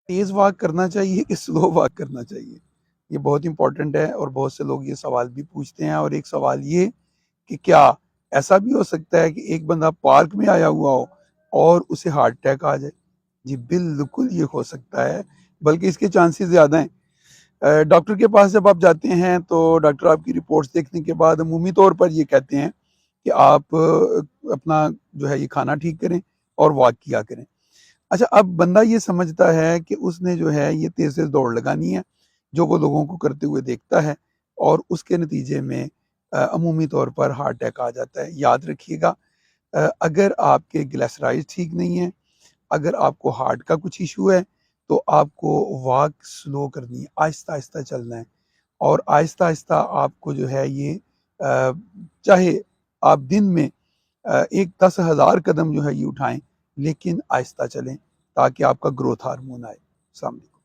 तेज़ वॉक करना चाहिए कि स्लो वॉक करना चाहिए? ये बहुत इंपॉर्टेंट है और बहुत से लोग ये सवाल भी पूछते हैं। और एक सवाल ये कि क्या ऐसा भी हो सकता है कि एक बंदा पार्क में आया हुआ हो और उसे हार्ट अटैक आ जाए? जी बिल्कुल ये हो सकता है, बल्कि इसके चांसेस ज़्यादा हैं। डॉक्टर के पास जब आप जाते हैं तो डॉक्टर आपकी रिपोर्ट्स देखने के बाद अमूमी तौर पर ये कहते हैं कि आप अपना जो है ये खाना ठीक करें और वॉक किया करें। अच्छा, अब बंदा ये समझता है कि उसने जो है ये तेज तेज दौड़ लगानी है, जो वो लोगों को करते हुए देखता है, और उसके नतीजे में अमूमी तौर पर हार्ट अटैक आ जाता है। याद रखिएगा, अगर आपके ग्लिसराइड ठीक नहीं है, अगर आपको हार्ट का कुछ इशू है, तो आपको वॉक स्लो करनी है, आहिस्ता आहिस्ता चलना है। और आहिस्ता आहिस्ता आपको जो है ये चाहे आप दिन में एक 10,000 कदम जो है ये उठाएं, लेकिन आहिस्ता चलें ताकि आपका ग्रोथ हार्मोन आए। अस्सलाम वालेकुम।